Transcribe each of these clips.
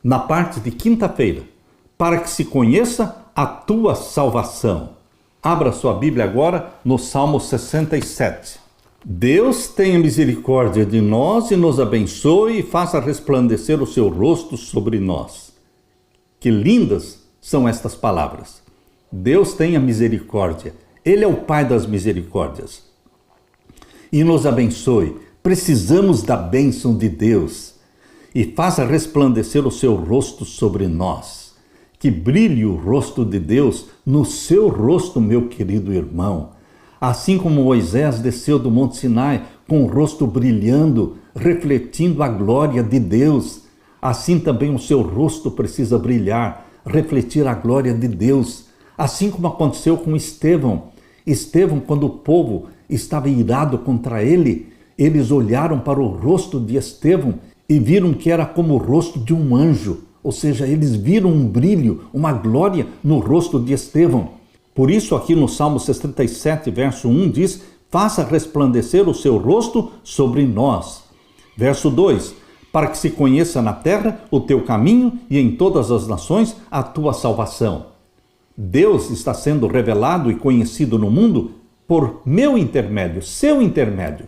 na parte de quinta-feira, para que se conheça a tua salvação. Abra sua Bíblia agora no Salmo 67. Deus tenha misericórdia de nós e nos abençoe e faça resplandecer o seu rosto sobre nós. Que lindas são estas palavras. Deus tenha misericórdia. Ele é o Pai das misericórdias. E nos abençoe. Precisamos da bênção de Deus. E faça resplandecer o seu rosto sobre nós. Que brilhe o rosto de Deus no seu rosto, meu querido irmão. Assim como Moisés desceu do Monte Sinai com o rosto brilhando, refletindo a glória de Deus, assim também o seu rosto precisa brilhar, refletir a glória de Deus. Assim como aconteceu com Estevão. Estevão, quando o povo estava irado contra ele, eles olharam para o rosto de Estevão e viram que era como o rosto de um anjo. Ou seja, eles viram um brilho, uma glória no rosto de Estevão. Por isso aqui no Salmo 67, verso 1 diz: faça resplandecer o seu rosto sobre nós. Verso 2: para que se conheça na terra o teu caminho e em todas as nações a tua salvação. Deus está sendo revelado e conhecido no mundo por meu intermédio, seu intermédio.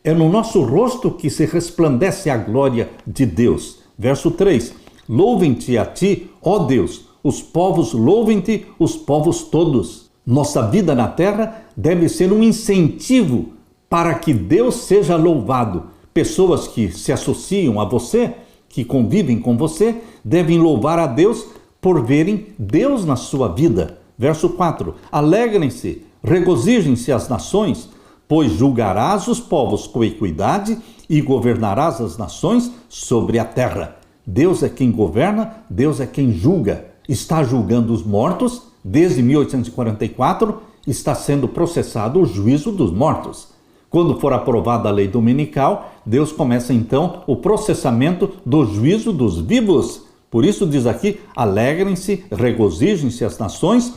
É no nosso rosto que se resplandece a glória de Deus. Verso 3: louvem-te a ti, ó Deus, os povos louvem-te, os povos todos. Nossa vida na terra deve ser um incentivo para que Deus seja louvado. Pessoas que se associam a você, que convivem com você, devem louvar a Deus por verem Deus na sua vida. Verso 4: alegrem-se, regozijem-se as nações, pois julgarás os povos com equidade e governarás as nações sobre a terra. Deus é quem governa, Deus é quem julga. Está julgando os mortos, desde 1844 está sendo processado o juízo dos mortos. Quando for aprovada a lei dominical, Deus começa então o processamento do juízo dos vivos. Por isso diz aqui: alegrem-se, regozijem-se as nações,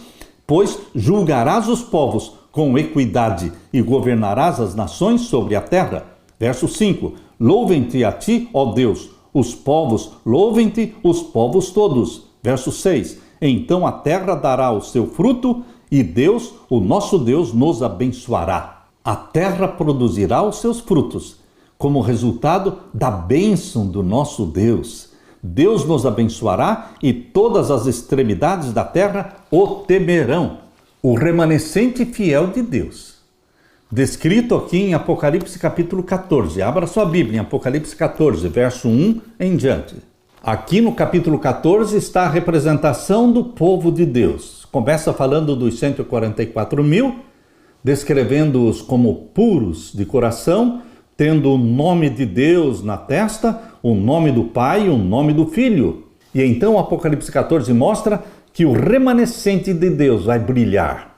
pois julgarás os povos com equidade e governarás as nações sobre a terra. Verso 5: louvem-te a ti, ó Deus, os povos, louvem-te os povos todos. Verso 6: então a terra dará o seu fruto e Deus, o nosso Deus, nos abençoará. A terra produzirá os seus frutos como resultado da bênção do nosso Deus. Deus nos abençoará e todas as extremidades da terra o temerão. O remanescente fiel de Deus. Descrito aqui em Apocalipse capítulo 14. Abra sua Bíblia em Apocalipse 14, verso 1 em diante. Aqui no capítulo 14 está a representação do povo de Deus. Começa falando dos 144 mil, descrevendo-os como puros de coração, tendo o nome de Deus na testa, o nome do Pai e o nome do Filho. E então o Apocalipse 14 mostra que o remanescente de Deus vai brilhar.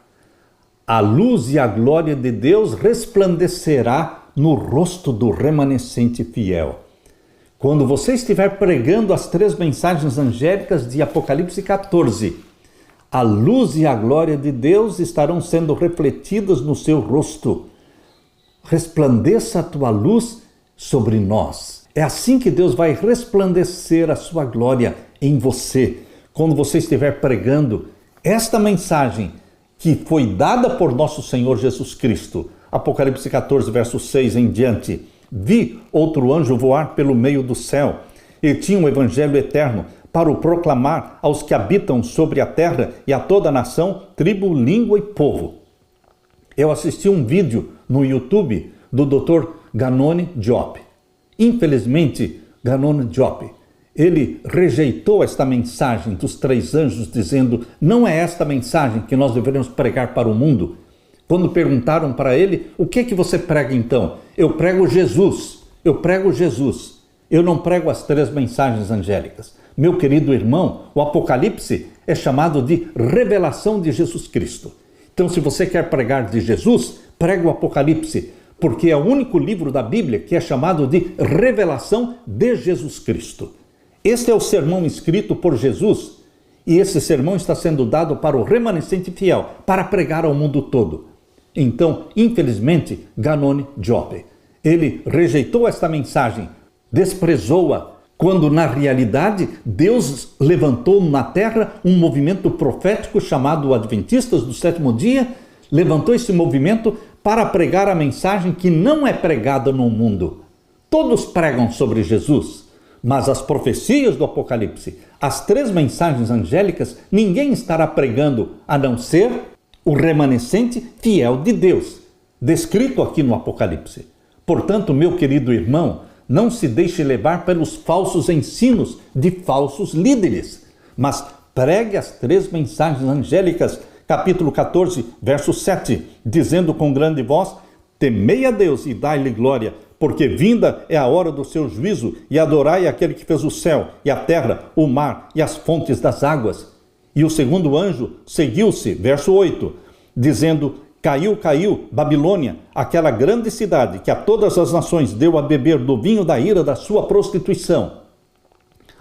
A luz e a glória de Deus resplandecerá no rosto do remanescente fiel. Quando você estiver pregando as 3 mensagens angélicas de Apocalipse 14, a luz e a glória de Deus estarão sendo refletidas no seu rosto. Resplandeça a tua luz sobre nós. É assim que Deus vai resplandecer a sua glória em você. Quando você estiver pregando esta mensagem que foi dada por nosso Senhor Jesus Cristo. Apocalipse 14, verso 6 em diante. Vi outro anjo voar pelo meio do céu. Ele tinha um evangelho eterno para o proclamar aos que habitam sobre a terra e a toda nação, tribo, língua e povo. Eu assisti um vídeo no YouTube do Dr. Ganoni Diop. Infelizmente, Ganoni Diop, ele rejeitou esta mensagem dos 3 anjos, dizendo: não é esta mensagem que nós devemos pregar para o mundo. Quando perguntaram para ele: o que você prega então? Eu prego Jesus, eu prego Jesus. Eu não prego as 3 mensagens angélicas. Meu querido irmão, o Apocalipse é chamado de revelação de Jesus Cristo. Então, se você quer pregar de Jesus, pregue o Apocalipse, porque é o único livro da Bíblia que é chamado de revelação de Jesus Cristo. Este é o sermão escrito por Jesus, e esse sermão está sendo dado para o remanescente fiel, para pregar ao mundo todo. Então, infelizmente, Ganoni Diop, ele rejeitou esta mensagem, desprezou-a, quando na realidade Deus levantou na terra um movimento profético chamado Adventistas do Sétimo Dia, levantou esse movimento para pregar a mensagem que não é pregada no mundo. Todos pregam sobre Jesus, mas as profecias do Apocalipse, as 3 mensagens angélicas, ninguém estará pregando a não ser o remanescente fiel de Deus, descrito aqui no Apocalipse. Portanto, meu querido irmão, não se deixe levar pelos falsos ensinos de falsos líderes, mas pregue as 3 mensagens angélicas, capítulo 14, verso 7, dizendo com grande voz: temei a Deus e dai-lhe glória, porque vinda é a hora do seu juízo, e adorai aquele que fez o céu e a terra, o mar e as fontes das águas. E o segundo anjo seguiu-se, verso 8, dizendo: caiu, caiu, Babilônia, aquela grande cidade que a todas as nações deu a beber do vinho da ira da sua prostituição.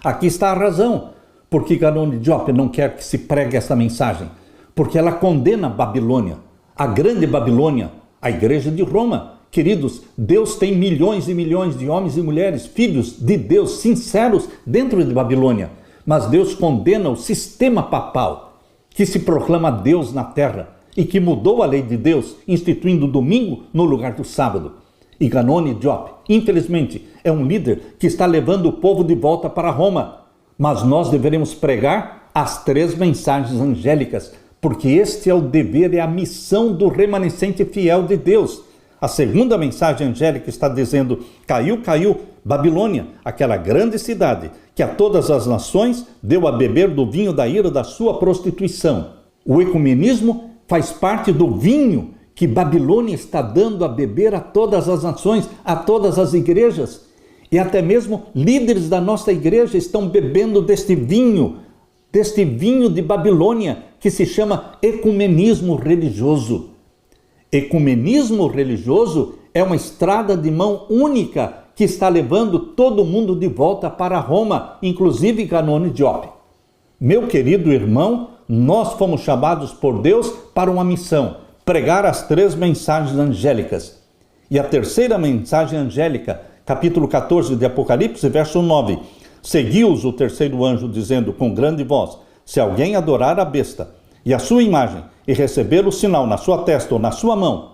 Aqui está a razão porque Ganoni Diop não quer que se pregue essa mensagem, porque ela condena Babilônia, a grande Babilônia, a igreja de Roma. Queridos, Deus tem milhões e milhões de homens e mulheres, filhos de Deus, sinceros, dentro de Babilônia. Mas Deus condena o sistema papal, que se proclama Deus na terra e que mudou a lei de Deus, instituindo o domingo no lugar do sábado. E Ganoni Diop, infelizmente, é um líder que está levando o povo de volta para Roma. Mas nós deveremos pregar as 3 mensagens angélicas, porque este é o dever e a missão do remanescente fiel de Deus. A segunda mensagem angélica está dizendo: caiu, caiu, Babilônia, aquela grande cidade que a todas as nações deu a beber do vinho da ira da sua prostituição. O ecumenismo faz parte do vinho que Babilônia está dando a beber a todas as nações, a todas as igrejas. E até mesmo líderes da nossa igreja estão bebendo deste vinho de Babilônia, que se chama ecumenismo religioso. Ecumenismo religioso é uma estrada de mão única que está levando todo mundo de volta para Roma, inclusive Ganoni Diop. Meu querido irmão, nós fomos chamados por Deus para uma missão: pregar as 3 mensagens angélicas. E a terceira mensagem angélica, capítulo 14 de Apocalipse, verso 9. Seguiu-os o terceiro anjo, dizendo com grande voz: se alguém adorar a besta e a sua imagem, e receber o sinal na sua testa ou na sua mão.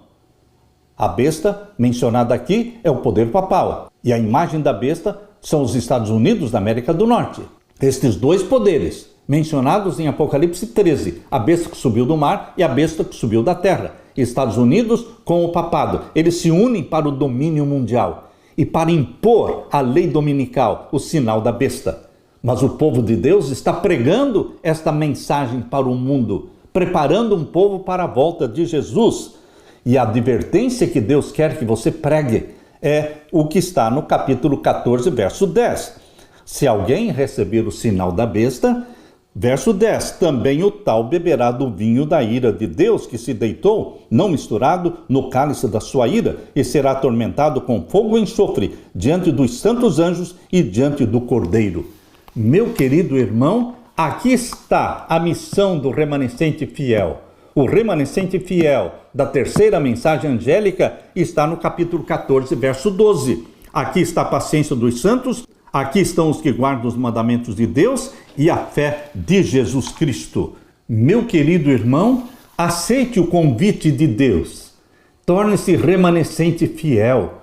A besta mencionada aqui é o poder papal, e a imagem da besta são os Estados Unidos da América do Norte. Estes 2 poderes, mencionados em Apocalipse 13, a besta que subiu do mar e a besta que subiu da terra. Estados Unidos com o papado, eles se unem para o domínio mundial e para impor a lei dominical, o sinal da besta. Mas o povo de Deus está pregando esta mensagem para o mundo, preparando um povo para a volta de Jesus. E a advertência que Deus quer que você pregue é o que está no capítulo 14, verso 10. Se alguém receber o sinal da besta, verso 10, também o tal beberá do vinho da ira de Deus que se deitou, não misturado, no cálice da sua ira, e será atormentado com fogo e enxofre, diante dos santos anjos e diante do Cordeiro. Meu querido irmão, aqui está a missão do remanescente fiel. O remanescente fiel da terceira mensagem angélica está no capítulo 14, verso 12. Aqui está a paciência dos santos, aqui estão os que guardam os mandamentos de Deus e a fé de Jesus Cristo. Meu querido irmão, aceite o convite de Deus. Torne-se remanescente fiel.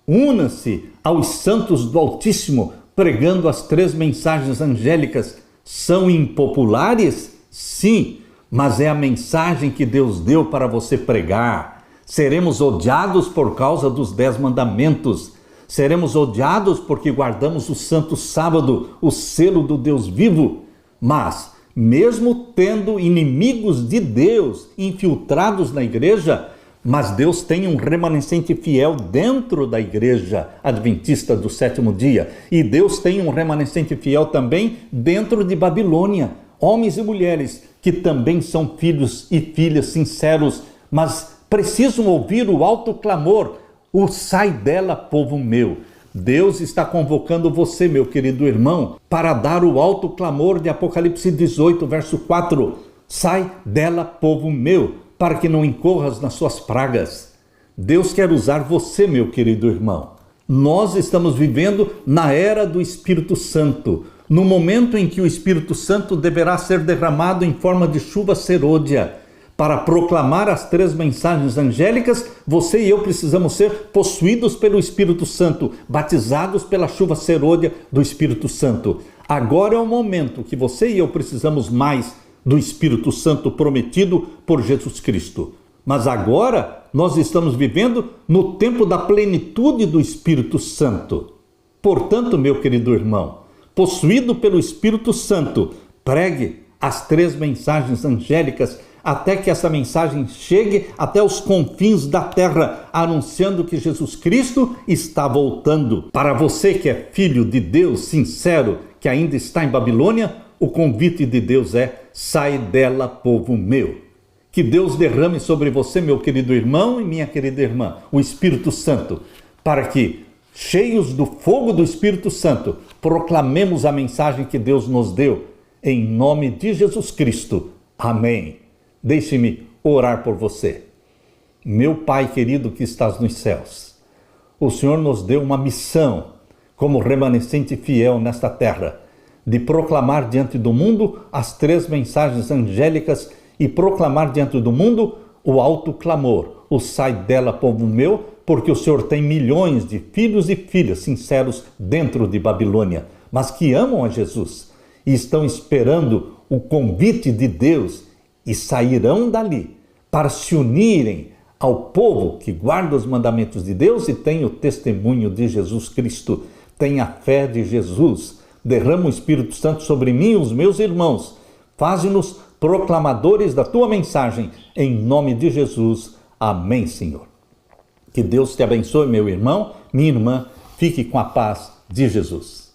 Una-se aos santos do Altíssimo, pregando as 3 mensagens angélicas. São impopulares? Sim, mas é a mensagem que Deus deu para você pregar. Seremos odiados por causa dos 10 mandamentos. Seremos odiados porque guardamos o Santo Sábado, o selo do Deus vivo. Mas, mesmo tendo inimigos de Deus infiltrados na igreja, mas Deus tem um remanescente fiel dentro da igreja adventista do sétimo dia. E Deus tem um remanescente fiel também dentro de Babilônia. Homens e mulheres que também são filhos e filhas sinceros, mas precisam ouvir o alto clamor: o sai dela, povo meu. Deus está convocando você, meu querido irmão, para dar o alto clamor de Apocalipse 18, verso 4. Sai dela, povo meu, para que não incorras nas suas pragas. Deus quer usar você, meu querido irmão. Nós estamos vivendo na era do Espírito Santo, no momento em que o Espírito Santo deverá ser derramado em forma de chuva serôdia. Para proclamar as 3 mensagens angélicas, você e eu precisamos ser possuídos pelo Espírito Santo, batizados pela chuva serôdia do Espírito Santo. Agora é o momento que você e eu precisamos mais do Espírito Santo prometido por Jesus Cristo. Mas agora nós estamos vivendo no tempo da plenitude do Espírito Santo. Portanto, meu querido irmão, possuído pelo Espírito Santo, pregue as 3 mensagens angélicas até que essa mensagem chegue até os confins da terra, anunciando que Jesus Cristo está voltando. Para você que é filho de Deus sincero, que ainda está em Babilônia, o convite de Deus é: sai dela, povo meu. Que Deus derrame sobre você, meu querido irmão e minha querida irmã, o Espírito Santo, para que, cheios do fogo do Espírito Santo, proclamemos a mensagem que Deus nos deu, em nome de Jesus Cristo. Amém. Deixe-me orar por você. Meu Pai querido que estás nos céus, o Senhor nos deu uma missão, como remanescente fiel nesta terra, de proclamar diante do mundo as 3 mensagens angélicas e proclamar diante do mundo o alto clamor, o sai dela, povo meu, porque o Senhor tem milhões de filhos e filhas sinceros dentro de Babilônia, mas que amam a Jesus e estão esperando o convite de Deus e sairão dali para se unirem ao povo que guarda os mandamentos de Deus e tem o testemunho de Jesus Cristo, tem a fé de Jesus. Derrama o Espírito Santo sobre mim e os meus irmãos. Faze-nos proclamadores da tua mensagem, em nome de Jesus. Amém, Senhor. Que Deus te abençoe, meu irmão, minha irmã. Fique com a paz de Jesus.